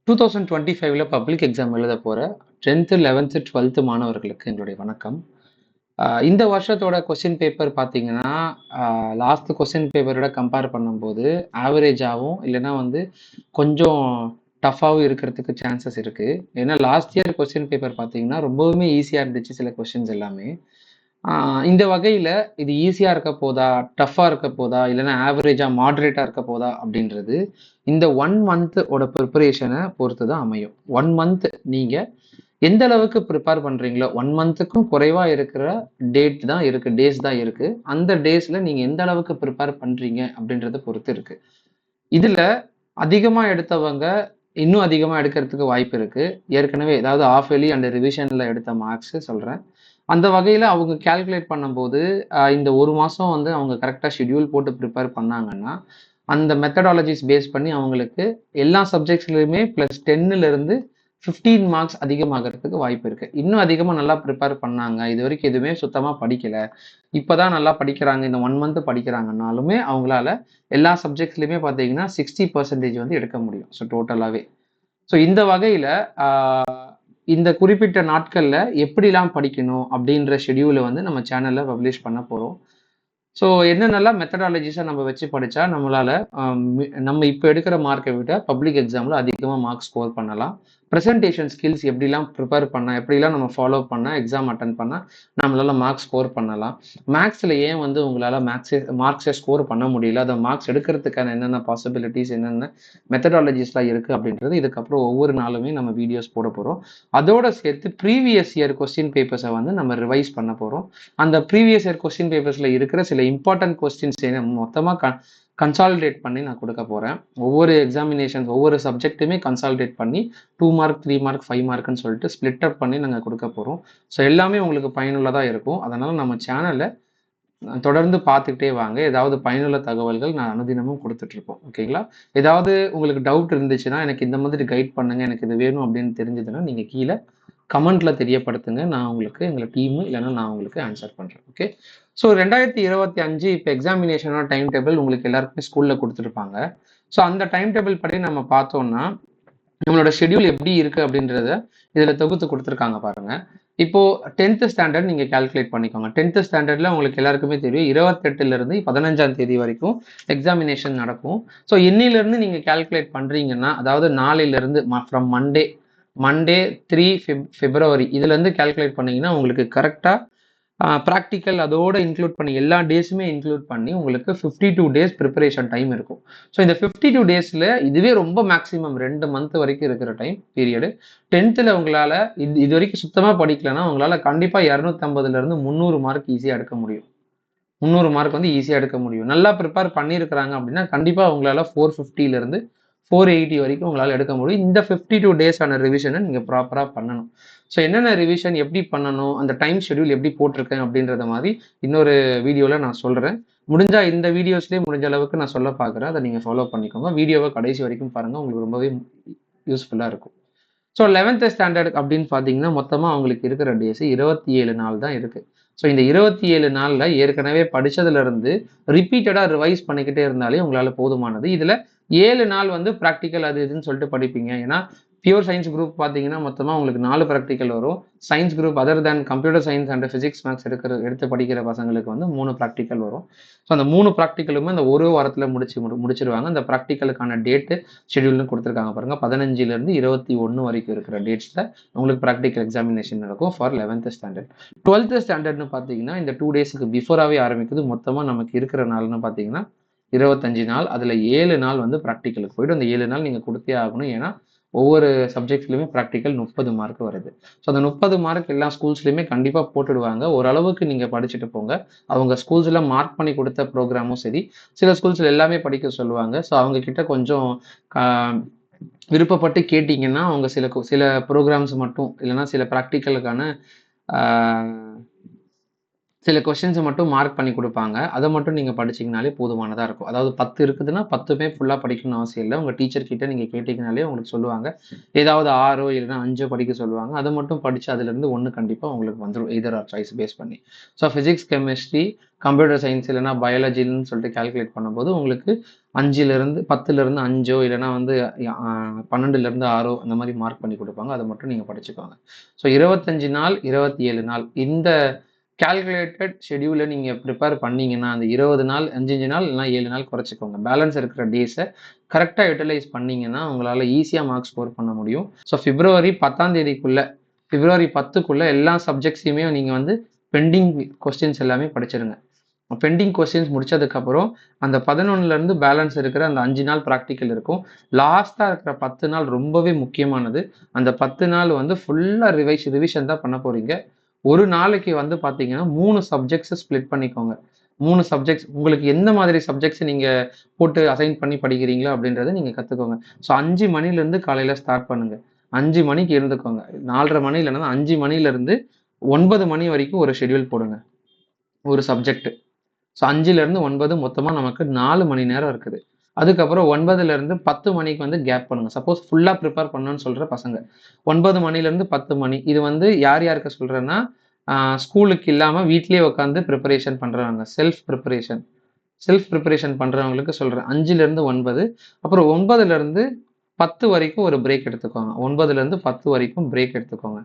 2025ல public exam எழுத போற 10th, 11th, 12th மாணவர்களுக்கு எங்களுடைய வணக்கம். இந்த வருஷத்தோட கொஸ்டின் பேப்பர் பார்த்தீங்கன்னா, லாஸ்ட் கொஸ்டின் பேப்பரோட கம்பேர் பண்ணும்போது ஆவரேஜாவும் இல்லைன்னா வந்து கொஞ்சம் டஃப்பாகவும் இருக்கிறதுக்கு சான்சஸ் இருக்கு. ஏன்னா லாஸ்ட் இயர் கொஸ்டின் பேப்பர் பார்த்தீங்கன்னா ரொம்பவுமே ஈஸியாக இருந்துச்சு சில கொஸ்டின்ஸ் எல்லாமே. இந்த வகையில் இது ஈஸியாக இருக்க போதா, டஃப்பாக இருக்க போதா, இல்லைன்னா ஆவரேஜாக மாட்ரேட்டாக இருக்க போதா அப்படின்றது இந்த 1 மந்த்தோட ப்ரிப்பரேஷனை பொறுத்து தான் அமையும். 1 மந்த் நீங்கள் எந்த அளவுக்கு ப்ரிப்பேர் பண்ணுறீங்களோ 1 மந்த்துக்கும் குறைவாக இருக்கிற டேஸ் தான் இருக்கு. அந்த டேஸில் நீங்கள் எந்த அளவுக்கு ப்ரிப்பேர் பண்ணுறீங்க அப்படின்றத பொறுத்து இருக்கு. இதில் அதிகமாக எடுத்தவங்க இன்னும் அதிகமாக எடுக்கிறதுக்கு வாய்ப்பு இருக்கு. ஏற்கனவே ஏதாவது ஆஃப் இயர்லி அண்ட் ரிவிஷனில் எடுத்த மார்க்ஸ் சொல்கிறேன். அந்த வகையில் அவங்க கால்குலேட் பண்ணும்போது இந்த ஒரு மாதம் வந்து அவங்க கரெக்டாக ஷெட்யூல் போட்டு ப்ரிப்பேர் பண்ணாங்கன்னா அந்த மெத்தடாலஜிஸ் பேஸ் பண்ணி அவங்களுக்கு எல்லா சப்ஜெக்ட்ஸ்லையுமே +10லேருந்து 15 மார்க்ஸ் அதிகமாகிறதுக்கு வாய்ப்பு இருக்குது. இன்னும் அதிகமாக நல்லா ப்ரிப்பேர் பண்ணாங்க, இது வரைக்கும் எதுவுமே சுத்தமாக படிக்கலை, இப்போ தான் நல்லா படிக்கிறாங்க, இந்த 1 மந்த் படிக்கிறாங்கன்னாலுமே அவங்களால எல்லா சப்ஜெக்ட்ஸ்லையுமே பார்த்தீங்கன்னா 60% வந்து எடுக்க முடியும். ஸோ டோட்டலாகவே ஸோ இந்த வகையில் இந்த குறிப்பிட்ட நாட்களில் எப்படிலாம் படிக்கணும் அப்படின்ற ஷெடியூலை வந்து நம்ம சேனலில் பப்ளிஷ் பண்ண போகிறோம். ஸோ என்னென்னலாம் மெத்தடாலஜிஸை நம்ம வச்சு படித்தா நம்மளால் நம்ம இப்போ எடுக்கிற மார்க்கை விட பப்ளிக் எக்ஸாமில் அதிகமாக மார்க் ஸ்கோர் பண்ணலாம், ப்ரெசன்டேஷன் ஸ்கில்ஸ் எப்படிலாம் ப்ரிப்பேர் பண்ணால் எப்படிலாம் நம்ம ஃபாலோ பண்ணால் எக்ஸாம் அட்டன் பண்ணால் நம்மளால் மார்க்ஸ் ஸ்கோர் பண்ணலாம், மேக்ஸில் ஏன் வந்து உங்களால் மார்க்ஸை ஸ்கோர் பண்ண முடியல, அதை மார்க்ஸ் எடுக்கிறதுக்கான என்னென்ன பாசிபிலிட்டிஸ் என்னென்ன மெத்தடாலஜிஸ்லாம் இருக்குது அப்படின்றது இதுக்கப்புறம் ஒவ்வொரு நாளுமே நம்ம வீடியோஸ் போட போகிறோம். அதோடு சேர்த்து ப்ரீவியஸ் இயர் கொஸ்டின் பேப்பர்ஸை வந்து நம்ம ரிவைஸ் பண்ண போகிறோம். அந்த ப்ரீவியஸ் இயர் கொஸ்டின் பேப்பர்ஸில் இருக்கிற சில இம்பார்ட்டன்ட் கொஸ்டின்ஸ் மொத்தமாக கன்சாலிடேட் பண்ணி நான் கொடுக்க போகிறேன். ஒவ்வொரு எக்ஸாமினேஷன்ஸ் ஒவ்வொரு சப்ஜெக்ட்டுமே கன்சாலிடேட் பண்ணி 2 மார்க் 3 மார்க் 5 மார்க்குன்னு சொல்லிட்டு ஸ்ப்ளிட் அப் பண்ணி நாங்கள் கொடுக்க போகிறோம். ஸோ எல்லாமே உங்களுக்கு பயனுள்ளதாக இருக்கும். அதனால் நம்ம சேனலை தொடர்ந்து பார்த்துக்கிட்டே வாங்க. ஏதாவது பயனுள்ள தகவல்கள் நான் அனுதினமும் கொடுத்துட்ருப்போம். ஓகேங்களா? ஏதாவது உங்களுக்கு டவுட் இருந்துச்சுன்னா எனக்கு இந்த மாதிரி கைட் பண்ணுங்கள், எனக்கு இது வேணும் அப்படின்னு தெரிஞ்சதுன்னா நீங்கள் கீழே கமெண்ட்டில் தெரியப்படுத்துங்க. நான் உங்களுக்கு எங்களை டீமு இல்லைன்னா நான் உங்களுக்கு ஆன்சர் பண்ணுறேன். ஓகே. ஸோ 2025 இப்போ எக்ஸாமினேஷனோட டைம் டேபிள் உங்களுக்கு எல்லாருக்குமே ஸ்கூலில் கொடுத்துருப்பாங்க. ஸோ அந்த டைம் டேபிள் படி நம்ம பார்த்தோம்னா நம்மளோட ஷெடியூல் எப்படி இருக்குது அப்படின்றத இதில் தொகுத்து கொடுத்துருக்காங்க பாருங்கள். இப்போது 10th ஸ்டாண்டர்ட் நீங்கள் கால்குலேட் பண்ணிக்கோங்க. 10th ஸ்டாண்டர்டில் உங்களுக்கு எல்லாருக்குமே தெரியும் 28லேருந்து 15ஆம் தேதி வரைக்கும் எக்ஸாமினேஷன் நடக்கும். ஸோ இன்னிலேருந்து நீங்கள் கால்குலேட் பண்ணுறீங்கன்னா, அதாவது நாளையிலேருந்து ஃப்ரம் மண்டே 3 February இதுலேருந்து கால்குலேட் பண்ணிங்கன்னா உங்களுக்கு கரெக்டாக ப்ராக்டிக்கல் அதோடு இன்க்ளூட் பண்ணி எல்லா டேஸுமே இன்க்ளூட் பண்ணி உங்களுக்கு 52 டேஸ் ப்ரிப்பரேஷன் டைம் இருக்கும். ஸோ இந்த 52 டேஸில் இதுவே ரொம்ப மேக்ஸிமம் 2 மந்த் வரைக்கும் இருக்கிற டைம் பீரியடு. 10th உங்களால் இது வரைக்கும் சுத்தமாக படிக்கலைன்னா உங்களால் கண்டிப்பாக 250லேருந்து 300 மார்க் ஈஸியாக எடுக்க முடியும். 300 மார்க் வந்து ஈஸியாக எடுக்க முடியும். நல்லா ப்ரிப்பேர் பண்ணியிருக்கிறாங்க அப்படின்னா கண்டிப்பாக உங்களால் 450லேருந்து 480 வரைக்கும் உங்களால் எடுக்க முடியும். இந்த 52 டேஸான ரிவிஷனை நீங்கள் ப்ராப்பராக பண்ணணும். ஸோ என்னென்ன ரிவிஷன் எப்படி பண்ணணும், அந்த டைம் ஷெடியூல் எப்படி போட்டிருக்கேன் அப்படின்றத மாதிரி இன்னொரு வீடியோவில் நான் சொல்கிறேன். முடிஞ்சால் இந்த வீடியோஸ்லேயே முடிஞ்ச அளவுக்கு நான் சொல்ல பார்க்குறேன். அதை நீங்கள் ஃபாலோ பண்ணிக்கோங்க. வீடியோவை கடைசி வரைக்கும் பாருங்கள், உங்களுக்கு ரொம்பவே யூஸ்ஃபுல்லாக இருக்கும். ஸோ 11th ஸ்டாண்டர்ட் அப்படின்னு பார்த்தீங்கன்னா மொத்தமாக அவங்களுக்கு இருக்கிற டேஸ் 27 நாள் தான் இருக்குது. ஸோ இந்த 27 நாளில் ஏற்கனவே படித்ததுலேருந்து ரிப்பீட்டடாக ரிவைஸ் பண்ணிக்கிட்டே இருந்தாலே உங்களால் போதுமானது. இதில் 7 நாள் வந்து ப்ராக்டிக்கல் அது இதுன்னு சொல்லிட்டு படிப்பீங்க. ஏன்னா பியூர் சயின்ஸ் குரூப் பார்த்தீங்கன்னா மொத்தமாக உங்களுக்கு 4 ப்ராக்டிக்கல் வரும். Science group other than computer science and physics maths எடுத்து படிக்கிற பசங்களுக்கு வந்து 3 ப்ராக்டிக்கல் வரும். ஸோ அந்த 3 ப்ராக்டிக்கலுமே அந்த ஒரு வாரத்தில் முடிச்சிருவாங்க. அந்த ப்ராக்டிக்கலுக்கான டேட்டு ஷெடியூல்னு கொடுத்துருக்காங்க பாருங்கள். 15லேருந்து 21 வரைக்கும் இருக்கிற டேட்ஸில் உங்களுக்கு ப்ராக்டிக்கல் எக்ஸாமினேஷன் நடக்கும் ஃபார் 11th ஸ்டாண்டர்ட். 12th ஸ்டாண்டர்ட்னு பார்த்தீங்கன்னா இந்த 2 டேஸுக்கு பிஃபோராகவே ஆரம்பிக்குது. மொத்தமாக நமக்கு இருக்கிற நாள்னு பார்த்தீங்கன்னா 25 நாள். அதில் 7 நாள் வந்து ப்ராக்டிக்கலுக்கு போய்ட்டு அந்த 7 நாள் நீங்கள் கொடுத்தே ஆகணும். ஏன்னா ஒவ்வொரு சப்ஜெக்ட்லையுமே ப்ராக்டிக்கல் 30 மார்க் வருது. ஸோ அந்த 30 மார்க் எல்லா ஸ்கூல்ஸ்லையுமே கண்டிப்பாக போட்டுடுவாங்க. ஓரளவுக்கு நீங்கள் படிச்சுட்டு போங்க. அவங்க ஸ்கூல்ஸில் மார்க் பண்ணி கொடுத்த ப்ரோக்ராமும் சரி, சில ஸ்கூல்ஸில் எல்லாமே படிக்க சொல்லுவாங்க. ஸோ அவங்கக்கிட்ட கொஞ்சம் விருப்பப்பட்டு கேட்டிங்கன்னா அவங்க சில ப்ரோக்ராம்ஸ் மட்டும் இல்லைன்னா சில ப்ராக்டிக்கலுக்கான சில கொஸ்டின்ஸை மட்டும் மார்க் பண்ணி கொடுப்பாங்க. அதை மட்டும் நீங்கள் படிச்சிங்கனாலே போதுமானதாக இருக்கும். அதாவது 10 இருக்குதுன்னா 10மே ஃபுல்லாக படிக்கணும்னு அவசியம் இல்லை. உங்கள் டீச்சர் கிட்ட நீங்கள் கேட்டிங்கனாலே உங்களுக்கு சொல்லுவாங்க. ஏதாவது 6 இல்லைன்னா 5 படிக்க சொல்லுவாங்க. அதை மட்டும் படித்து அதுலேருந்து 1 கண்டிப்பாக உங்களுக்கு வந்துடும். எய்தர் ஆர் சாய்ஸ் பேஸ் பண்ணி. So physics, chemistry, computer science இல்லைன்னா பயாலஜின்னு சொல்லிட்டு கால்குலேட் பண்ணும்போது உங்களுக்கு 5லேருந்து 10லேருந்து 5 இல்லைன்னா வந்து 12லேருந்து 6 அந்த மாதிரி மார்க் பண்ணி கொடுப்பாங்க. அதை மட்டும் நீங்கள் படிச்சுக்கோங்க. ஸோ 25 நாள் 27 நாள் இந்த கால்குலேட்டட் ஷெடியூலை நீங்கள் ப்ரிப்பேர் பண்ணீங்கன்னா அந்த 20 நாள் 5 நாள் இல்லைனா 7 நாள் குறைச்சிக்கோங்க. பேலன்ஸ் இருக்கிற டேஸை கரெக்டாக யூட்டிலைஸ் பண்ணிங்கன்னா உங்களால் ஈஸியாக மார்க் ஸ்கோர் பண்ண முடியும். ஸோ பிப்ரவரி 10ஆம் தேதிக்குள்ளே பிப்ரவரி 10க்குள்ளே எல்லா சப்ஜெக்ட்ஸையுமே நீங்கள் வந்து பெண்டிங் கொஸ்டின்ஸ் எல்லாமே படிச்சிருங்க. பெண்டிங் கொஸ்டின்ஸ் முடிச்சதுக்கப்புறம் அந்த 11லேருந்து பேலன்ஸ் இருக்கிற அந்த 5 நாள் ப்ராக்டிக்கல் இருக்கும். லாஸ்ட்டாக இருக்கிற 10 நாள் ரொம்பவே முக்கியமானது. அந்த 10 நாள் வந்து ஃபுல்லாக ரிவிஷன் தான் பண்ண போகிறீங்க. ஒரு நாளைக்கு வந்து பார்த்தீங்கன்னா 3 சப்ஜெக்ட்ஸை ஸ்ப்ளிட் பண்ணிக்கோங்க. 3 சப்ஜெக்ட்ஸ் உங்களுக்கு எந்த மாதிரி சப்ஜெக்ட்ஸ் நீங்கள் போட்டு அசைன் பண்ணி படிக்கிறீங்களோ அப்படின்றத நீங்கள் கற்றுக்கோங்க. ஸோ 5 மணிலேருந்து காலையில் ஸ்டார்ட் பண்ணுங்கள். 5 மணிக்கு இருந்துக்கோங்க. 4:30 மணி இல்லைன்னா 5 மணிலேருந்து 9 மணி வரைக்கும் ஒரு ஷெட்யூல் போடுங்க. ஒரு சப்ஜெக்ட். ஸோ 5லேருந்து 9 மொத்தமாக நமக்கு 4 மணி நேரம் இருக்குது. அதுக்கப்புறம் 9லேருந்து 10 மணிக்கு வந்து கேப் பண்ணுங்க. சப்போஸ் ஃபுல்லாக ப்ரிப்பேர் பண்ணணும்னு சொல்கிற பசங்க 9 மணிலேருந்து 10 மணி இது வந்து யார் யாருக்கு சொல்கிறேன்னா ஸ்கூலுக்கு இல்லாமல் வீட்லேயே உட்காந்து ப்ரிப்பரேஷன் பண்ணுறவங்க செல்ஃப் ப்ரிப்பரேஷன் பண்ணுறவங்களுக்கு சொல்கிறேன். 5லேருந்து 9 அப்புறம் 9லேருந்து 10 வரைக்கும் ஒரு பிரேக் எடுத்துக்கோங்க. 9லேருந்து 10 வரைக்கும் பிரேக் எடுத்துக்கோங்க.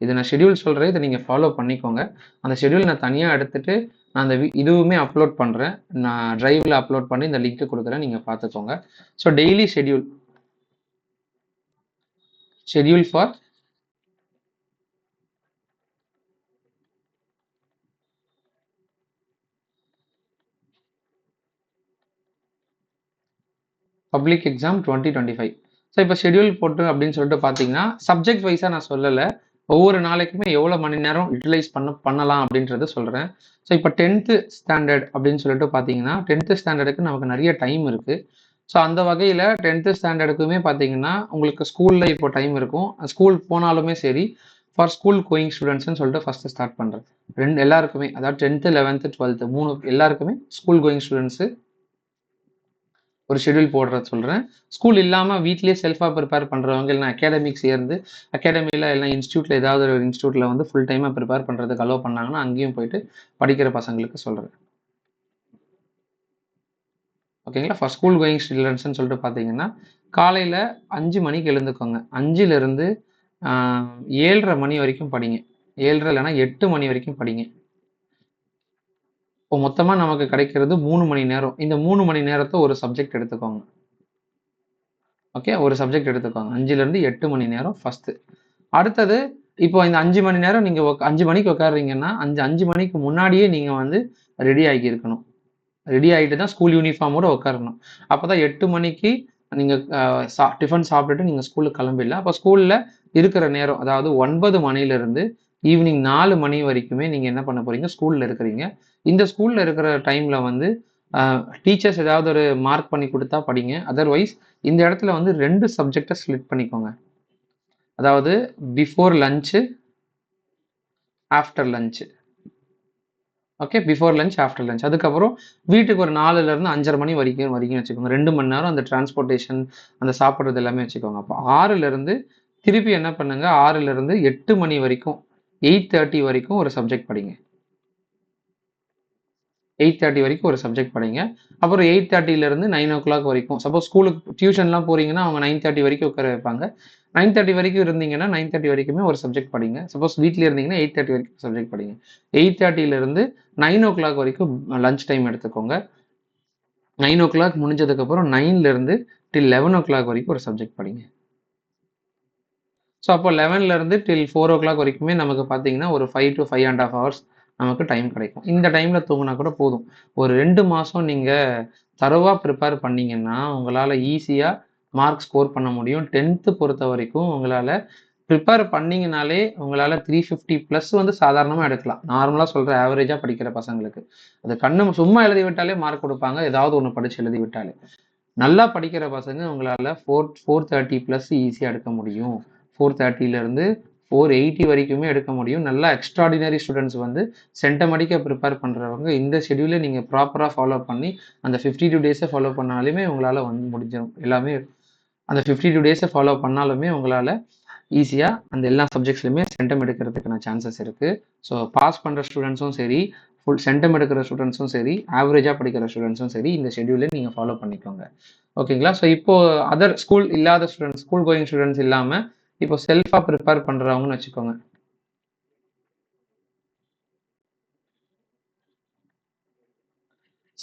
இது நான் ஷெட்யூல் சொல்கிறேன். இதை நீங்கள் ஃபாலோ பண்ணிக்கோங்க. அந்த ஷெட்யூல் நான் தனியாக எடுத்துகிட்டு நான் அந்த இதுவுமே அப்லோட் பண்ணுறேன். நான் டிரைவில் அப்லோட் பண்ணி இந்த லிங்க் கொடுக்குறேன். நீங்கள் பார்த்துக்கோங்க. So daily schedule for public exam 2025. So இப்போ ஷெட்யூல் போட்டு அப்படின்னு சொல்லிட்டு பார்த்தீங்கன்னா சப்ஜெக்ட் வைஸாக நான் சொல்லலை. ஒவ்வொரு நாளைக்குமே எவ்வளோ மணி நேரம் யூட்டிலைஸ் பண்ணலாம் அப்படின்றத சொல்கிறேன். ஸோ இப்போ 10th ஸ்டாண்டர்ட் அப்படின்னு சொல்லிட்டு பார்த்தீங்கன்னா 10th ஸ்டாண்டர்டுக்கு நமக்கு நிறைய டைம் இருக்குது. ஸோ அந்த வகையில் 10th ஸ்டாண்டர்டுக்குமே பார்த்தீங்கன்னா உங்களுக்கு ஸ்கூலில் இப்போ டைம் இருக்கும். ஸ்கூல் போனாலுமே சரி ஃபார் ஸ்கூல் கோயிங் ஸ்டூடெண்ட்ஸ்னு சொல்லிட்டு ஃபஸ்ட்டு ஸ்டார்ட் பண்ணுறேன். எல்லாருக்குமே அதாவது 10th 11th 12th 3 எல்லாருக்குமே ஸ்கூல் கோயிங் ஸ்டூடெண்ட்ஸு ஒரு ஷெட்யூல் போடுறது சொல்கிறேன். ஸ்கூல் இல்லாமல் வீட்லேயே செல்ஃபாக ப்ரிப்பேர் பண்ணுறவங்க இல்லைனா அகாடமிக் சேர்ந்து அகாடமியில் இல்லை இன்ஸ்டியூட்டில் ஏதாவது ஒரு இன்ஸ்டியூட்டில் வந்து ஃபுல் டைமாக ப்ரிப்பேர் பண்ணுறதுக்கு அலோவ் பண்ணாங்கன்னா அங்கேயும் போயிட்டு படிக்கிற பசங்களுக்கு சொல்கிறேன். ஓகேங்களா? ஃபார் ஸ்கூல் கோயிங் ஸ்டூடெண்ட்ஸ்னு சொல்லிட்டு பார்த்தீங்கன்னா காலையில் 5 மணிக்கு எழுந்துக்கோங்க. 5லேருந்து 7:30 மணி வரைக்கும் படிங்க. 7:30 இல்லைனா 8 மணி வரைக்கும் படிங்க. இப்போ மொத்தமாக நமக்கு கிடைக்கிறது 3 மணி நேரம். இந்த 3 மணி நேரத்தை ஒரு சப்ஜெக்ட் எடுத்துக்கோங்க. ஓகே, ஒரு சப்ஜெக்ட் எடுத்துக்கோங்க. 5லேருந்து 8 மணி நேரம் ஃபஸ்ட்டு. அடுத்தது இப்போ இந்த 5 மணி நேரம் நீங்கள் 5 மணிக்கு உட்காடுறீங்கன்னா 5 மணிக்கு முன்னாடியே நீங்கள் வந்து ரெடி ஆகி இருக்கணும். ரெடி ஆகிட்டு தான் ஸ்கூல் யூனிஃபார்மோடு உட்காரணும். அப்போ தான் 8 மணிக்கு நீங்கள் டிஃபன் சாப்பிட்டுட்டு நீங்கள் ஸ்கூலுக்கு கிளம்பிடலாம். அப்போ ஸ்கூலில் இருக்கிற நேரம் அதாவது 9 மணிலேருந்து ஈவினிங் 4 மணி வரைக்குமே நீங்கள் என்ன பண்ண போகிறீங்க, ஸ்கூலில் இருக்கிறீங்க. இந்த ஸ்கூலில் இருக்கிற டைமில் வந்து டீச்சர்ஸ் ஏதாவது ஒரு மார்க் பண்ணி கொடுத்தா படிங்க. அதர்வைஸ் இந்த இடத்துல வந்து 2 சப்ஜெக்டை ஸ்ப்ளிட் பண்ணிக்கோங்க. அதாவது before lunch, after lunch. Okay, before lunch, after lunch. அதுக்கப்புறம் வீட்டுக்கு ஒரு 4லேருந்து 5:30 மணி வரைக்கும் வச்சுக்கோங்க. 2 மணி நேரம் அந்த டிரான்ஸ்போர்ட்டேஷன் அந்த சாப்பிட்றது எல்லாமே வச்சுக்கோங்க. அப்போ 6லேருந்து திருப்பி என்ன பண்ணுங்க, 6லேருந்து 8 மணி வரைக்கும் 8:30 வரைக்கும் ஒரு சப்ஜெக்ட் படிங்க. 8:30 வரைக்கும் ஒரு சப்ஜெக்ட் படிங்க. அப்புறம் 8:30லேருந்து 9 வரைக்கும் சப்போஸ் ஸ்கூலுக்கு டியூஷன்லாம் போகிறீங்கன்னா அவங்க 9:30 வரைக்கும் உட்கார வைப்பாங்க. 9:30 வரைக்கும் இருந்தீங்கன்னா 9:30 வரைக்குமே ஒரு சப்ஜெக்ட் படிங்க. சப்போஸ் வீட்டில் இருந்தீங்கன்னா 8:30 வரைக்கும் சப்ஜெக்ட் படிங்க. 8:30லேருந்து 9 வரைக்கும் லஞ்ச் டைம் எடுத்துக்கோங்க. 9 முடிஞ்சதுக்கப்புறம் 9லேருந்து டில் 11 வரைக்கும் ஒரு சப்ஜெக்ட் படிங்க. ஸோ அப்போ 11லேருந்து டில் 4 வரைக்குமே நமக்கு பார்த்தீங்கன்னா ஒரு 5 to 5.5 hours நமக்கு டைம் கிடைக்கும். இந்த டைமில் தூங்கினா கூட போதும். ஒரு 2 மாதம் நீங்கள் தரோவாக ப்ரிப்பேர் பண்ணிங்கன்னா உங்களால் ஈஸியாக மார்க் ஸ்கோர் பண்ண முடியும். 10th பொறுத்த வரைக்கும் உங்களால் ப்ரிப்பேர் பண்ணிங்கனாலே உங்களால் 350+ வந்து சாதாரணமாக எடுக்கலாம். நார்மலாக சொல்கிற ஆவரேஜாக படிக்கிற பசங்களுக்கு அது கண்ணு சும்மா எழுதி விட்டாலே மார்க் கொடுப்பாங்க. ஏதாவது ஒன்று படித்து எழுதி விட்டாலே. நல்லா படிக்கிற பசங்க உங்களால் 430+ ஈஸியாக எடுக்க முடியும். 430லேருந்து 480 வரைக்குமே எடுக்க முடியும். நல்லா எக்ஸ்ட்ராடினரி ஸ்டூடெண்ட்ஸ் வந்து சென்டமெடிக்கா ப்ரிப்பேர் பண்ணுறவங்க இந்த ஷெடியூலை நீங்கள் ப்ராப்பராக ஃபாலோ பண்ணி அந்த 52 டேஸை ஃபாலோ பண்ணாலுமே உங்களால் வந்து முடிஞ்சிடும். எல்லாமே அந்த 52 டேஸை ஃபாலோ பண்ணாலுமே உங்களால் ஈஸியாக அந்த எல்லா சப்ஜெக்ட்ஸ்லையுமே சென்டம் எடுக்கிறதுக்கான சான்சஸ் இருக்குது. ஸோ பாஸ் பண்ணுற ஸ்டூடெண்ட்ஸும் சரி, ஃபுல் சென்டம் எடுக்கிற ஸ்டூடெண்ட்ஸும் சரி, ஆவரேஜாக படிக்கிற ஸ்டூடெண்ட்ஸும் சரி, இந்த ஷெடியூலை நீங்கள் ஃபாலோ பண்ணிக்கோங்க. ஓகேங்களா? ஸோ இப்போ அதர் ஸ்கூல் இல்லாத ஸ்டூடெண்ட்ஸ், ஸ்கூல் கோயிங் ஸ்டூடெண்ட்ஸ் இல்லாமல் இப்போ செல்ஃபாக ப்ரிப்பேர் பண்ணுறவங்கன்னு வச்சுக்கோங்க.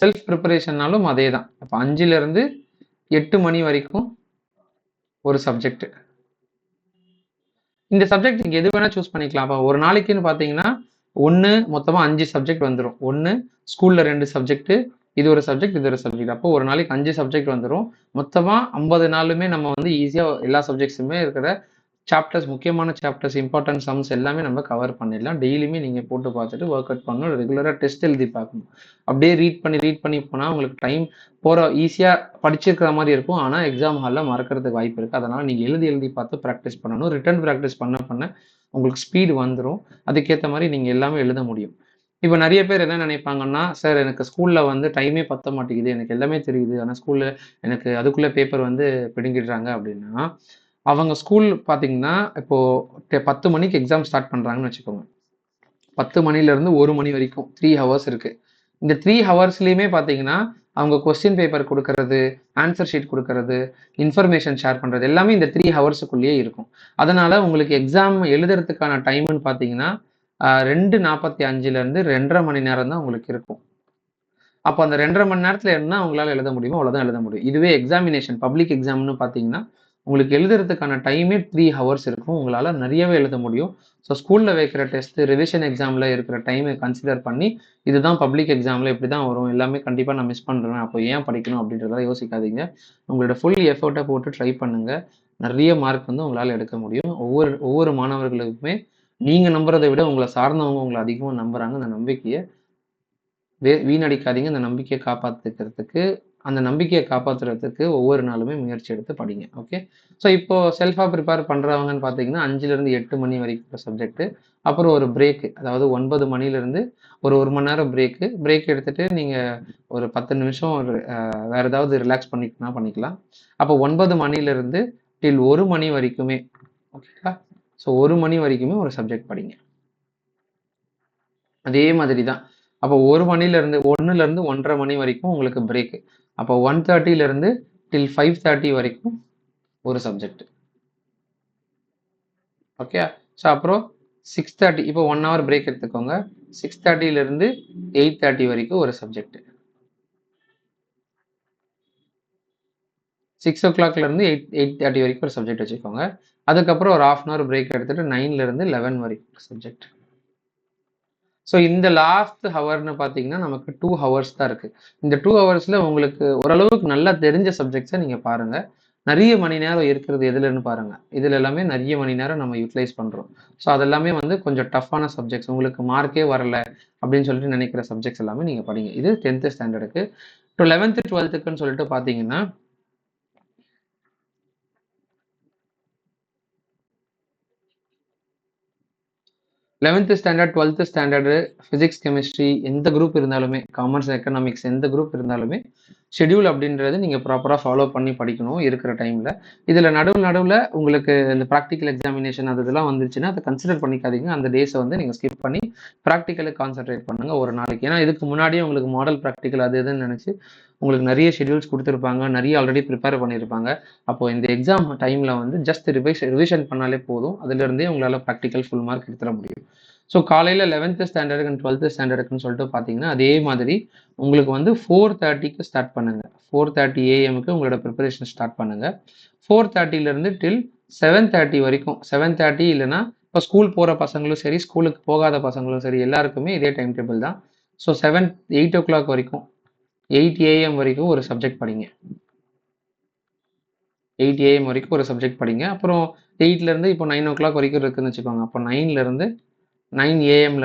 செல்ஃப் ப்ரிப்பரேஷன்னாலும் அதே தான். இப்போ 5லேருந்து 8 மணி வரைக்கும் ஒரு சப்ஜெக்ட். இந்த சப்ஜெக்ட் நீங்கள் எது வேணால் சூஸ் பண்ணிக்கலாம். அப்போ ஒரு நாளைக்குன்னு பார்த்தீங்கன்னா மொத்தமாக 5 சப்ஜெக்ட் வந்துடும். ஸ்கூலில் 2 சப்ஜெக்ட்டு, இது ஒரு சப்ஜெக்ட், இது ஒரு சப்ஜெக்ட். அப்போ ஒரு நாளைக்கு 5 சப்ஜெக்ட் வந்துடும். மொத்தமாக 50 நாளுமே நம்ம வந்து ஈஸியாக எல்லா சப்ஜெக்ட்ஸுமே இருக்கிற சாப்டர்ஸ், முக்கியமான சாப்டர்ஸ், இம்பார்ட்டன்ட் சம்ஸ் எல்லாமே நம்ம கவர் பண்ணிடலாம். டெய்லியுமே நீங்கள் போட்டு பார்த்துட்டு ஒர்க் அவுட் பண்ணணும். ரெகுலராக டெஸ்ட் எழுதி பார்க்கணும். அப்படியே ரீட் பண்ணி போனால் உங்களுக்கு டைம் போகிற ஈஸியாக படிச்சிருக்கிற மாதிரி இருக்கும். ஆனால் எக்ஸாம் ஹாலில் மறக்கிறதுக்கு வாய்ப்பு இருக்குது. அதனால் நீங்கள் எழுதி பார்த்து ப்ராக்டிஸ் பண்ணணும். ரிட்டன் ப்ராக்டிஸ் பண்ண உங்களுக்கு ஸ்பீடு வந்துடும். அதுக்கேற்ற மாதிரி நீங்கள் எல்லாமே எழுத முடியும். இப்போ நிறைய பேர் என்ன நினைப்பாங்கன்னா, சார் எனக்கு ஸ்கூலில் வந்து டைமே பத்த மாட்டேங்குது, எனக்கு எல்லாமே தெரியுது, ஆனால் ஸ்கூலில் எனக்கு அதுக்குள்ளே பேப்பர் வந்து பிடுங்கிடுறாங்க அப்படின்னா, அவங்க ஸ்கூல் பார்த்தீங்கன்னா இப்போது 10 மணிக்கு எக்ஸாம் ஸ்டார்ட் பண்ணுறாங்கன்னு வச்சுக்கோங்க. 10 மணிலேருந்து 1 மணி வரைக்கும் 3 ஹவர்ஸ் இருக்குது. இந்த 3 ஹவர்ஸ்லேயுமே பார்த்தீங்கன்னா அவங்க கொஸ்டின் பேப்பர் கொடுக்கறது, ஆன்சர் ஷீட் கொடுக்கறது, இன்ஃபர்மேஷன் ஷேர் பண்ணுறது எல்லாமே இந்த 3 ஹவர்ஸுக்குள்ளேயே இருக்கும். அதனால் உங்களுக்கு எக்ஸாம் எழுதுறதுக்கான டைம்னு பார்த்தீங்கன்னா 2:45லேருந்து 2:30 மணி நேரம் தான் உங்களுக்கு இருக்கும். அப்போ அந்த 2:30 மணி நேரத்தில் என்ன உங்களால் எழுத முடியுமோ அவ்வளோதான் எழுத முடியும். இதுவே எக்ஸாமினேஷன், பப்ளிக் எக்ஸாம்னு பார்த்தீங்கன்னா உங்களுக்கு எழுதுறதுக்கான டைமே 3 ஹவர்ஸ் இருக்கும். உங்களால் நிறையவே எழுத முடியும். ஸோ ஸ்கூலில் வைக்கிற டெஸ்ட்டு, ரிவிஷன் எக்ஸாமில் இருக்கிற டைமை கன்சிடர் பண்ணி இதுதான் பப்ளிக் எக்ஸாமில் இப்படி தான் வரும், எல்லாமே கண்டிப்பாக நான் மிஸ் பண்ணுறேன், அப்போ ஏன் படிக்கணும் அப்படின்றத யோசிக்காதீங்க. உங்களோட ஃபுல் எஃபர்ட்டை போட்டு ட்ரை பண்ணுங்கள். நிறைய மார்க் வந்து உங்களால் எடுக்க முடியும். ஒவ்வொரு மாணவர்களுக்குமே நீங்கள் நம்புறதை விட உங்களை சார்ந்தவங்க உங்களை அதிகமாக நம்புகிறாங்க. அந்த நம்பிக்கையை வீணடிக்காதீங்க. அந்த நம்பிக்கையை காப்பாற்றுறதுக்கு ஒவ்வொரு நாளுமே முயற்சி எடுத்து படிங்க. ஓகே. ஸோ இப்போ செல்ஃபாக ப்ரிப்பேர் பண்ணுறவங்கன்னு பார்த்தீங்கன்னா 5லேருந்து 8 மணி வரைக்கும் சப்ஜெக்ட்டு. அப்புறம் ஒரு பிரேக்கு, அதாவது 9 மணிலேருந்து ஒரு 1 மணி நேரம் பிரேக் எடுத்துகிட்டு நீங்கள் ஒரு 10 நிமிஷம் வேறு ஏதாவது ரிலாக்ஸ் பண்ணிக்கலாம். அப்போ 9 மணிலேருந்து டில் 1 மணி வரைக்குமே, ஓகேங்களா? ஸோ 1 மணி வரைக்குமே ஒரு சப்ஜெக்ட் படிங்க. அதே மாதிரி தான். அப்போ 1 மணிலேருந்து 1லேருந்து 1:30 மணி வரைக்கும் உங்களுக்கு பிரேக்கு. அப்போ 1:30லேருந்து டில் 5:30 வரைக்கும் ஒரு சப்ஜெக்ட். ஓகே. ஸோ அப்புறம் 6:30, இப்போ 1 ஹவர் பிரேக் எடுத்துக்கோங்க. 6:30லேருந்து 8:30 வரைக்கும் ஒரு சப்ஜெக்ட். 6:00லேருந்து 8:30 வரைக்கும் ஒரு சப்ஜெக்ட் வச்சுக்கோங்க. அதுக்கப்புறம் ஒரு 1/2 ஹவர் பிரேக் எடுத்துகிட்டு 9லேருந்து 11 வரைக்கும் ஒரு சப்ஜெக்ட். ஸோ இந்த லாஸ்ட் ஹவர்னு பார்த்தீங்கன்னா நமக்கு 2 ஹவர்ஸ் தான் இருக்குது. இந்த 2 ஹவர்ஸில் உங்களுக்கு ஓரளவுக்கு நல்லா தெரிஞ்ச சப்ஜெக்ட்ஸை நீங்கள் பாருங்கள். நிறைய மணி நேரம் இருக்கிறது எதுலன்னு பாருங்கள். இதில் எல்லாமே நிறைய மணி நேரம் நம்ம யூட்டிலைஸ் பண்ணுறோம். ஸோ அதெல்லாமே வந்து கொஞ்சம் டஃப்பான சப்ஜெக்ட்ஸ், உங்களுக்கு மார்க்கே வரல அப்படின்னு சொல்லிட்டு நினைக்கிற சப்ஜெக்ட்ஸ் எல்லாமே நீங்கள் படிங்க. இது 10th ஸ்டாண்டர்டுக்கு. 11th 12th சொல்லிட்டு பார்த்தீங்கன்னா 11th standard, 12th standard, physics, chemistry எந்த குரூப் இருந்தாலுமே, காமர்ஸ், எக்கனாமிக்ஸ் எந்த குரூப் இருந்தாலுமே ஷெடியூல் அப்படின்றது நீங்கள் ப்ராப்பராக ஃபாலோ பண்ணி படிக்கணும் இருக்கிற டைமில். இதில் நடுவில் உங்களுக்கு இந்த ப்ராக்டிக்கல் எக்ஸாமினேஷன் இதெல்லாம் வந்துச்சுன்னா அதை கன்சிடர் பண்ணிக்காதீங்க. அந்த டேஸை வந்து நீங்கள் ஸ்கிப் பண்ணி ப்ராக்டிக்கலுக்கு கான்சென்ட்ரேட் பண்ணுங்கள் ஒரு நாளைக்கு. ஏன்னா இதுக்கு முன்னாடியே உங்களுக்கு மாடல் ப்ராக்டிக்கல் அது இதுன்னு நினச்சி உங்களுக்கு நிறைய ஷெடியூல்ஸ் கொடுத்துருப்பாங்க, நிறைய ஆல்ரெடி ப்ரிப்பேர் பண்ணியிருப்பாங்க. அப்போது இந்த எக்ஸாம் டைமில் வந்து ஜஸ்ட் ரிவிஷன் பண்ணாலே போதும். அதுலேருந்தே உங்களால் ப்ராக்டிக்கல் ஃபுல் மார்க் எடுத்துட முடியும். ஸோ காலையில் 11th ஸ்டாண்டர்டுக்கு அண்ட் 12th ஸ்டாண்டர்டுக்குன்னு சொல்லிட்டு பார்த்தீங்கன்னா அதே மாதிரி உங்களுக்கு வந்து 4:30க்கு ஸ்டார்ட் பண்ணுங்கள். 4:30 AM உங்களோட ப்ரிப்பரேஷன் ஸ்டார்ட் பண்ணுங்கள். 4:30லேருந்து டில் 7:30 வரைக்கும். 7:30 இல்லைனா இப்போ ஸ்கூல் போகிற பசங்களும் சரி, ஸ்கூலுக்கு போகாத பசங்களும் சரி, எல்லாருக்குமே இதே டைம் டேபிள் தான். ஸோ 8 o'clock வரைக்கும், 8 AM வரைக்கும் ஒரு சப்ஜெக்ட் படிங்க. 8 AM வரைக்கும் ஒரு சப்ஜெக்ட் படிங்க. அப்புறம் 8லேருந்து இப்போ 9 o'clock வரைக்கும் இருக்குதுன்னு வச்சுக்கோங்க. அப்போ 9 AM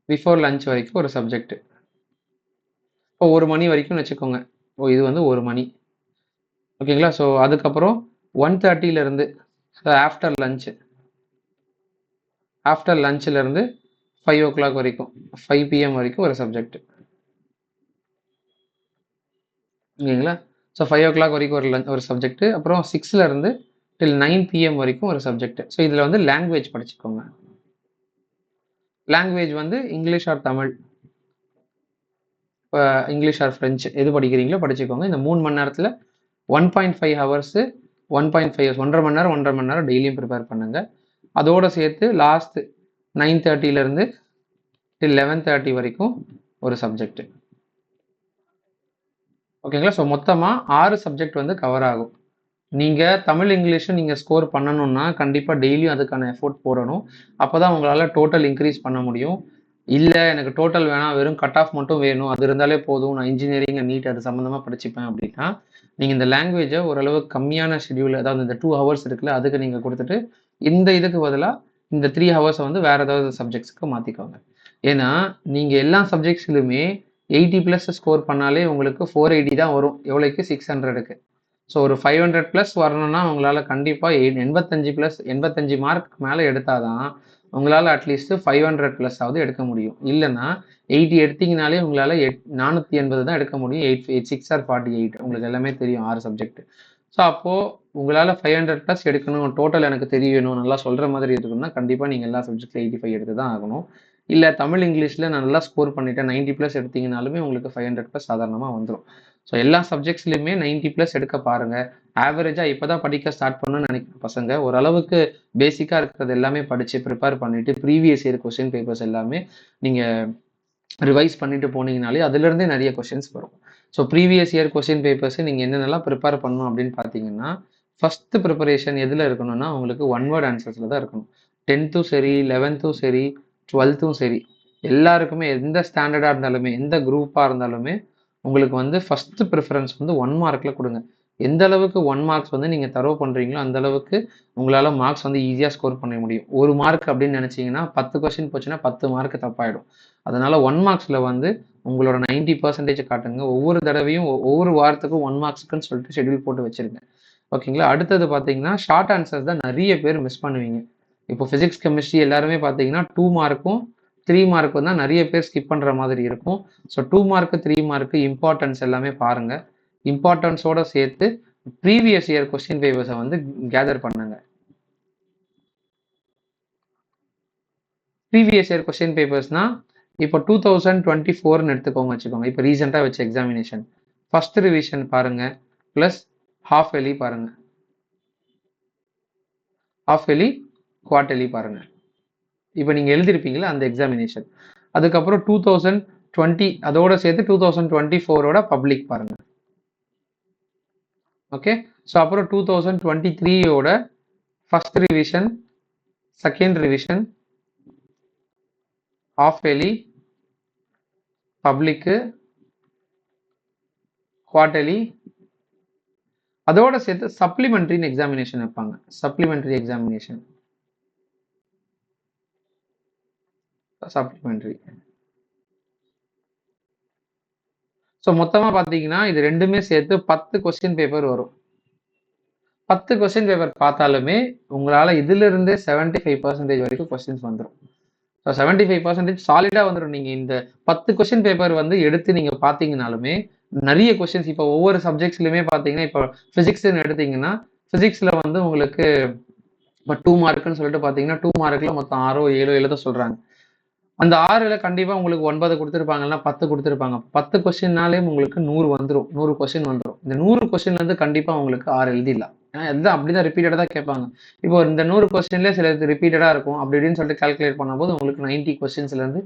பிஃபோர் லஞ்ச் வரைக்கும் ஒரு சப்ஜெக்ட். இப்போ 1 மணி வரைக்கும்னு வச்சுக்கோங்க. இது வந்து 1 மணி, ஓகேங்களா? ஸோ அதுக்கப்புறம் 1:30லேருந்து ஸோ ஆஃப்டர் லஞ்சிலேருந்து 5 o'clock வரைக்கும் 5 PM வரைக்கும் ஒரு சப்ஜெக்ட் ஓகேங்களா. ஸோ 5 o'clock வரைக்கும் ஒரு சப்ஜெக்ட், அப்புறம் 6லேருந்து till 9 PM வரைக்கும் ஒரு சப்ஜெக்ட். ஸோ இதில் வந்து லாங்குவேஜ் படிச்சுக்கோங்க. லாங்குவேஜ் வந்து English or Tamil, English or French எது படிக்கிறீங்களோ படிச்சுக்கோங்க. இந்த 3 மணி நேரத்தில் 1.5 ஹவர்ஸு 1.5 ஹவர்ஸ் 1.5 மணி நேரம் டெய்லியும் ப்ரிப்பேர் பண்ணுங்க. அதோடு சேர்த்து லாஸ்ட் 9:30லேருந்து till 11:30 வரைக்கும் ஒரு சப்ஜெக்ட். ஓகேங்களா. ஸோ மொத்தமாக 6 சப்ஜெக்ட் வந்து கவர் ஆகும். நீங்கள் தமிழ் இங்கிலீஷும் நீங்கள் ஸ்கோர் பண்ணணும்னா கண்டிப்பாக டெய்லியும் அதுக்கான எஃபோர்ட் போடணும். அப்போ தான் உங்களால் டோட்டல் இன்க்ரீஸ் பண்ண முடியும். இல்லை எனக்கு டோட்டல் வேணாம், வெறும் கட் ஆஃப் மட்டும் வேணும், அது இருந்தாலே போதும், நான் இன்ஜினியரிங் நீட் அது சம்மந்தமாக படிச்சுப்பேன் அப்படின்னா நீங்கள் இந்த லாங்குவேஜை ஓரளவு கம்மியான ஷெடியூல், அதாவது இந்த 2 ஹவர்ஸ் இருக்குல்ல அதுக்கு நீங்கள் கொடுத்துட்டு இந்த இதுக்கு பதிலாக இந்த 3 ஹவர்ஸை வந்து வேறு ஏதாவது சப்ஜெக்ட்ஸுக்கு மாற்றிக்கோங்க. ஏன்னா நீங்கள் எல்லா சப்ஜெக்ட்ஸ்லையுமே 80+ ஸ்கோர் பண்ணாலே உங்களுக்கு 480 தான் வரும். எவ்வளோக்கு? 600க்கு. ஸோ ஒரு 500+ வரணும்னா உங்களால் கண்டிப்பாக 85 மார்க் மேலே எடுத்தால் தான் உங்களால் அட்லீஸ்ட்டு 500+ ஆவது எடுக்க முடியும். இல்லைன்னா 80 எடுத்தீங்கனாலே உங்களால் 480 தான் எடுக்க முடியும். 6 or 48 உங்களுக்கு எல்லாமே தெரியும் 6 சப்ஜெக்ட். ஸோ அப்போது உங்களால் 500+ எடுக்கணும், டோட்டல் எனக்கு தெரியணும், நல்லா சொல்கிற மாதிரி இருக்குன்னா கண்டிப்பாக நீங்கள் எல்லா சப்ஜெக்ட்லையும் 85 எடுத்து தான் ஆகணும். இல்லை தமிழ் இங்கிலீஷில் நான் நல்லா ஸ்கோர் பண்ணிட்டேன் 90+ எடுத்தீங்கனாலுமே உங்களுக்கு 500+ சாதாரணமாக வந்துடும். ஸோ எல்லா சப்ஜெக்ட்ஸ்லையுமே 90+ எடுக்க பாருங்கள். ஆவரேஜாக இப்போ தான் படிக்க ஸ்டார்ட் பண்ணணும்னு நினைக்கிற பசங்க ஓரளவுக்கு பேசிக்காக இருக்கிறது எல்லாமே படித்து ப்ரிப்பேர் பண்ணிவிட்டு ப்ரீவியஸ் இயர் கொஸ்டின் பேப்பர்ஸ் எல்லாமே நீங்கள் ரிவைஸ் பண்ணிட்டு போனீங்கனாலே அதுலேருந்தே நிறைய கொஷின்ஸ் வரும். ஸோ ப்ரீவியஸ் இயர் கொஸ்டின் பேப்பர்ஸை நீங்கள் என்னென்னலாம் ப்ரிப்பேர் பண்ணணும் அப்படின்னு பார்த்தீங்கன்னா, ஃபஸ்ட்டு ப்ரிப்பரேஷன் எதில் இருக்கணும்னா உங்களுக்கு 1 word ஆன்சர்ஸில் தான் இருக்கணும். 10th சரி, 11th சரி, 12th சரி, எல்லாருக்குமே எந்த ஸ்டாண்டர்டாக இருந்தாலுமே எந்த குரூப்பாக இருந்தாலுமே உங்களுக்கு வந்து ஃபஸ்ட்டு ப்ரிஃபரன்ஸ் வந்து 1 மார்க்கில் கொடுங்க. எந்த அளவுக்கு 1 மார்க்ஸ் வந்து நீங்கள் தரவு பண்ணுறீங்களோ அந்த அளவுக்கு உங்களால் மார்க்ஸ் வந்து ஈஸியாக ஸ்கோர் பண்ண முடியும். 1 மார்க் அப்படின்னு நினச்சிங்கன்னா 10 கொஸ்டின் போச்சுன்னா 10 மார்க் தப்பாயிடும். அதனால் 1 மார்க்ஸில் வந்து உங்களோட 90% காட்டுங்க. ஒவ்வொரு தடவையும் ஒவ்வொரு வாரத்துக்கும் 1 மார்க்ஸுக்குன்னு சொல்லிட்டு ஷெட்யூல் போட்டு வச்சுருங்க. ஓகேங்களா. அடுத்தது பார்த்தீங்கன்னா ஷார்ட் ஆன்சர்ஸ் தான் நிறைய பேர் மிஸ் பண்ணுவீங்க. இப்போ ஃபிசிக்ஸ் கெமிஸ்ட்ரி எல்லாருமே பார்த்தீங்கன்னா 2 மார்க்கும் 3 மார்க்கும் தான் நிறைய பேர் ஸ்கிப் பண்ணுற மாதிரி இருக்கும். ஸோ 2 மார்க்கு 3 மார்க்கு இம்பார்ட்டன்ஸ் எல்லாமே பாருங்கள். இம்பார்ட்டன்ஸோட சேர்த்து ப்ரீவியஸ் இயர் கொஸ்டின் பேப்பர்ஸை வந்து கேதர் பண்ணுங்க. ப்ரீவியஸ் இயர் கொஸ்டின் பேப்பர்ஸ்னா இப்போ 2024ன்னு எடுத்துக்கோங்க வச்சுக்கோங்க. இப்போ ரீசெண்டாக வச்ச எக்ஸாமினேஷன் ஃபர்ஸ்ட் ரிவிஷன் பாருங்க, ப்ளஸ் ஹாஃப் எலி பாருங்க, ஹாஃப் எலி குவார்டர்லி பாருங்க. இப்போ நீங்கள் எழுதிருப்பீங்களா அந்த எக்ஸாமினேஷன். அதுக்கப்புறம் 2020 அதோட சேர்த்து 2024ஓட பப்ளிக் பாருங்க. ஓகே. ஸோ அப்புறம் 2023ஓட first revision, second revision, half yearly, public, quarterly, அதோட சேர்த்து சப்ளிமெண்ட்ரின்னு எக்ஸாமினேஷன் வைப்பாங்க. Supplementary examination, supplementary. ஸோ மொத்தமாக பார்த்தீங்கன்னா இது ரெண்டுமே சேர்த்து 10 கொஸ்டின் பேப்பர் வரும். 10 கொஸ்டின் பேப்பர் பார்த்தாலுமே உங்களால் இதிலிருந்தே 75% வரைக்கும் கொஸ்டின்ஸ் வந்துடும். ஸோ 75% சாலிடாக வந்துடும். நீங்கள் இந்த 10 கொஸ்டின் பேப்பர் வந்து எடுத்து நீங்கள் பார்த்தீங்கனாலுமே நிறைய கொஸ்டின்ஸ் இப்போ ஒவ்வொரு சப்ஜெக்ட்ஸ்லையுமே பார்த்தீங்கன்னா இப்போ ஃபிசிக்ஸ்ன்னு எடுத்தீங்கன்னா ஃபிசிக்ஸில் வந்து உங்களுக்கு இப்போ 2 மார்க்குன்னு சொல்லிட்டு பார்த்தீங்கன்னா 2 மார்க்கில் மொத்தம் 6 7 எழுத சொல்கிறாங்க. அந்த 6ல் கண்டிப்பாக உங்களுக்கு 9 கொடுத்துருப்பாங்கன்னா 10 கொடுத்துருப்பாங்க. 10 கொஸ்டின்னாலே உங்களுக்கு 100 வந்துடும். 100 கொஸ்டின் வந்துடும். இந்த 100 கொஸ்டின்லேருந்து கண்டிப்பாக உங்களுக்கு 6 எழுதிடலாம். ஏன்னா எல்லாம் அப்படி தான் ரிப்பீட்டடாக தான் கேட்பாங்க. இப்போ இந்த 100 கொஸ்டின்லேயே சில ரிப்பீட்டடாக இருக்கும். அப்படி இப்படின்னு சொல்லிட்டு கால்குலேட் பண்ணும்போது உங்களுக்கு 90 கொஸ்டின்ஸ்லேருந்து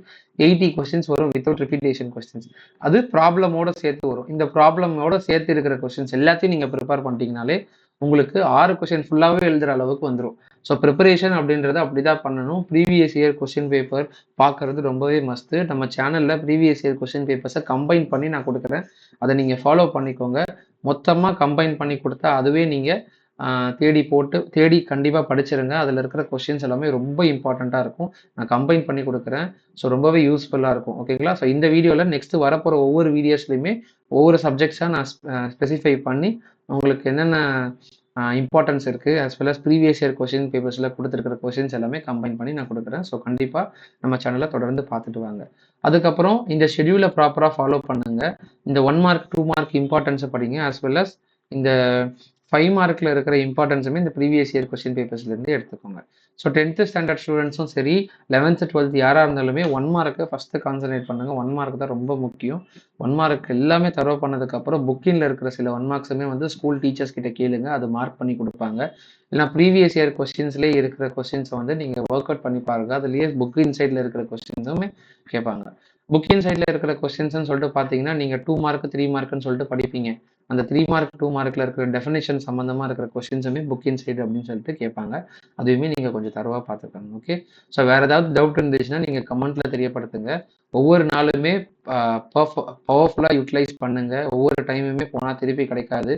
80 கொஸ்டின்ஸ் வரும் வித்தவுட் ரிப்பீட்டேஷன் கொஸ்டின்ஸ். அது ப்ராப்ளமோட சேர்த்து வரும். இந்த ப்ராப்ளமோட சேர்த்து இருக்கிற கொஸ்டின்ஸ் எல்லாத்தையும் நீங்கள் ப்ரிப்பேர் பண்ணிட்டீங்கனாலே உங்களுக்கு 6 கொஸ்டின் ஃபுல்லாகவே எழுதுகிற அளவுக்கு வந்துடும். ஸோ ப்ரிப்பரேஷன் அப்படின்றத அப்படி தான் பண்ணணும். ப்ரீவியஸ் இயர் கொஸ்டின் பேப்பர் பார்க்குறது ரொம்பவே மஸ்ட்டு. நம்ம சேனலில் ப்ரீவியஸ் இயர் கொஸ்டின் பேப்பர்ஸை கம்பைன் பண்ணி நான் கொடுக்குறேன். அதை நீங்கள் ஃபாலோ பண்ணிக்கோங்க. மொத்தமாக கம்பைன் பண்ணி கொடுத்தா அதுவே நீங்கள் தேடி கண்டிப்பாக படிச்சிருங்க. அதில் இருக்கிற கொஸ்டின்ஸ் எல்லாமே ரொம்ப இம்பார்ட்டண்ட்டாக இருக்கும். நான் கம்பைன் பண்ணி கொடுக்குறேன். ஸோ ரொம்பவே யூஸ்ஃபுல்லாக இருக்கும். ஓகேங்களா. ஸோ இந்த வீடியோவில் நெக்ஸ்ட்டு வரப்போகிற ஒவ்வொரு வீடியோஸ்லையுமே ஒவ்வொரு சப்ஜெக்ட்ஸாக நான் ஸ்பெசிஃபை பண்ணி உங்களுக்கு என்னென்ன இம்பார்ட்டன்ஸ் இருக்குது. as well as previous year question பேப்பர்ஸில் கொடுத்துருக்கிற கொஷின்ஸ் எல்லாமே கம்பைன் பண்ணி நான் கொடுக்குறேன். ஸோ கண்டிப்பாக நம்ம சேனலை தொடர்ந்து பார்த்துட்டு வாங்க. அதுக்கப்புறம் இந்த ஷெடியூலை ப்ராப்பராக ஃபாலோ பண்ணுங்க. இந்த 1 மார்க் 2 மார்க் இம்பார்ட்டன்ஸை படிங்க. as well as இந்த 5 மார்க்கில் இருக்கிற இம்பார்ட்டன்ஸுமே இந்த ப்ரீவியஸ் இயர் கொஸ்டின் பேப்பர்ஸ்லேருந்து எடுத்துக்கோங்க. ஸோ 10th ஸ்டாண்டர்ட் ஸ்டூடெண்ட்ஸும் சரி, 11th 12th யாராக இருந்தாலுமே 1 மார்க்கை ஃபஸ்ட்டு கான்சன்ட்ரேட் பண்ணுங்கள். 1 மார்க் தான் ரொம்ப முக்கியம். 1 மார்க் எல்லாமே தரவு பண்ணதுக்கப்புறம் புக்கிங்கில் இருக்கிற சில 1 மார்க்ஸுமே வந்து ஸ்கூல் டீச்சர்ஸ் கிட்ட கேளுங்க, அது மார்க் பண்ணி கொடுப்பாங்க. இல்லைனா ப்ரீவியஸ் இயர் கொஸ்டின்ஸ்லேயே இருக்கிற கொஸ்டின்ஸை வந்து நீங்கள் ஒர்க் அவுட் பண்ணி பாருங்க. அதுலேயே புக் இன்சைடில் இருக்கிற கொஸ்டின்ஸுமே கேட்பாங்க. புக் இன்சைடில் இருக்கிற கொஸ்டின்ஸ்னு சொல்லிட்டு பார்த்தீங்கன்னா நீங்கள் 2 மார்க் 3 மார்க்குன்னு சொல்லிட்டு படிப்பீங்க. அந்த 3 மார்க் 2 மார்க்கில் இருக்கிற டெஃபினேஷன் சம்மந்தமாக இருக்கிற கொஸ்டின்ஸுமே புக் இன்சைட் அப்படின்னு சொல்லிட்டு கேட்பாங்க. அதுவுமே நீங்கள் கொஞ்சம் தரவாக பார்த்துக்கணும். ஓகே, ஸோ வேறு ஏதாவது டவுட் இருந்துச்சுன்னா நீங்கள் கமெண்ட்டில் தெரியப்படுத்துங்க. ஒவ்வொரு நாளுமே பவர்ஃபுல்லாக யூட்டிலைஸ் பண்ணுங்கள். ஒவ்வொரு டைமுமே போனால் திருப்பி கிடைக்காது.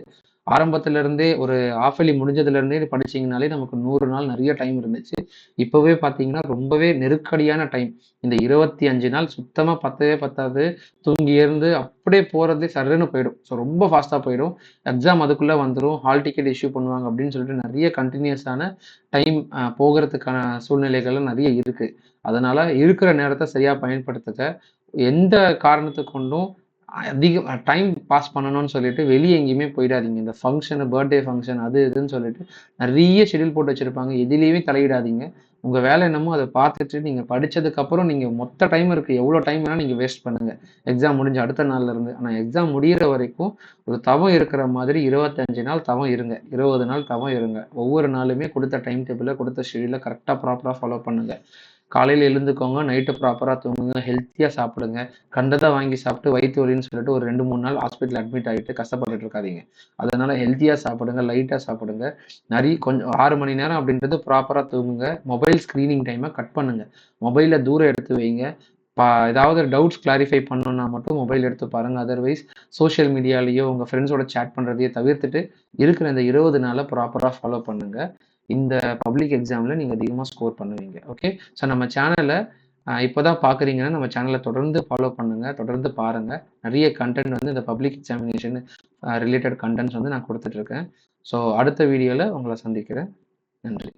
ஆரம்பத்திலிருந்தே ஒரு ஆஃபலி முடிஞ்சதுலேருந்தே படிச்சிங்கனாலே நமக்கு 100 நாள் நிறைய டைம் இருந்துச்சு. இப்போவே பார்த்தீங்கன்னா ரொம்பவே நெருக்கடியான டைம். இந்த 25 நாள் சுத்தமாக பத்தவே பத்தாது. தூங்கி இருந்து அப்படியே போகிறதே சர்ன்னு போயிடும். ஸோ ரொம்ப ஃபாஸ்ட்டாக போயிடும். எக்ஸாம் அதுக்குள்ளே வந்துடும். ஹால் டிக்கெட் இஷ்யூ பண்ணுவாங்க அப்படின்னு சொல்லிட்டு நிறைய கண்டினியூஸான டைம் போகிறதுக்கான சூழ்நிலைகள்லாம் நிறைய இருக்குது. அதனால் இருக்கிற நேரத்தை சரியாக பயன்படுத்துக. எந்த காரணத்தை கொண்டும் அதிக டைம் பாஸ் பண்ணணும்னு சொல்லிட்டு வெளியே எங்கேயுமே போயிடாதீங்க. இந்த ஃபங்க்ஷனு, பர்த்டே ஃபங்க்ஷன் அது இதுன்னு சொல்லிட்டு நிறைய ஷெடியூல் போட்டு வச்சுருப்பாங்க. எதுலேயுமே தலையிடாதீங்க. உங்கள் வேலை என்னமோ அதை பார்த்துட்டு நீங்கள் படித்ததுக்கப்புறம் நீங்கள் மொத்த டைம் இருக்குது, எவ்வளோ டைம் வேணால் நீங்கள் வேஸ்ட் பண்ணுங்கள் எக்ஸாம் முடிஞ்ச அடுத்த நாள்லேருந்து. ஆனால் எக்ஸாம் முடிகிற வரைக்கும் ஒரு தவம் இருக்கிற மாதிரி 25 நாள் தவம் இருங்க, 20 நாள் தவம் இருங்க. ஒவ்வொரு நாளுமே கொடுத்த டைம் டேபிளில் கொடுத்த ஷெடியூலை கரெக்டாக ப்ராப்பராக ஃபாலோ பண்ணுங்கள். காலையில் எழுந்துக்கோங்க, நைட்டு ப்ராப்பராக தூங்குங்க, ஹெல்த்தியாக சாப்பிடுங்க. கண்டதை வாங்கி சாப்பிட்டு வயிற்று வலின்னு சொல்லிட்டு ஒரு 2-3 நாள் ஹாஸ்பிட்டல் அட்மிட் ஆகிட்டு கஷ்டப்பட்டுட்டு இருக்காதீங்க. அதனால் ஹெல்த்தியாக சாப்பிடுங்க, லைட்டாக சாப்பிடுங்க. கொஞ்சம் 6 மணி நேரம் அப்படின்றது ப்ராப்பராக தூங்குங்க. மொபைல் ஸ்க்ரீனிங் டைமை கட் பண்ணுங்கள். மொபைலை தூரம் எடுத்து வைங்க. ஏதாவது டவுட்ஸ் கிளாரிஃபை பண்ணணுன்னா மட்டும் மொபைல் எடுத்து பாருங்கள். அதர்வைஸ் சோஷியல் மீடியாலேயோ உங்கள் ஃப்ரெண்ட்ஸோட சேட் பண்ணுறதையோ தவிர்த்துட்டு இருக்கிற இந்த 20 நாளை ப்ராப்பராக ஃபாலோ பண்ணுங்கள். இந்த பப்ளிக் எக்ஸாமில் நீங்கள் அதிகமாக ஸ்கோர் பண்ணுவீங்க. ஓகே, ஸோ நம்ம சேனலை இப்போ தான் பார்க்குறீங்கன்னா நம்ம சேனலை தொடர்ந்து ஃபாலோ பண்ணுங்கள், தொடர்ந்து பாருங்கள். நிறைய கண்டென்ட் வந்து இந்த பப்ளிக் எக்ஸாமினேஷன் ரிலேட்டட் கண்டென்ட்ஸ் வந்து நான் கொடுத்துட்ருக்கேன். ஸோ அடுத்த வீடியோவில் உங்களை சந்திக்கிறேன். நன்றி.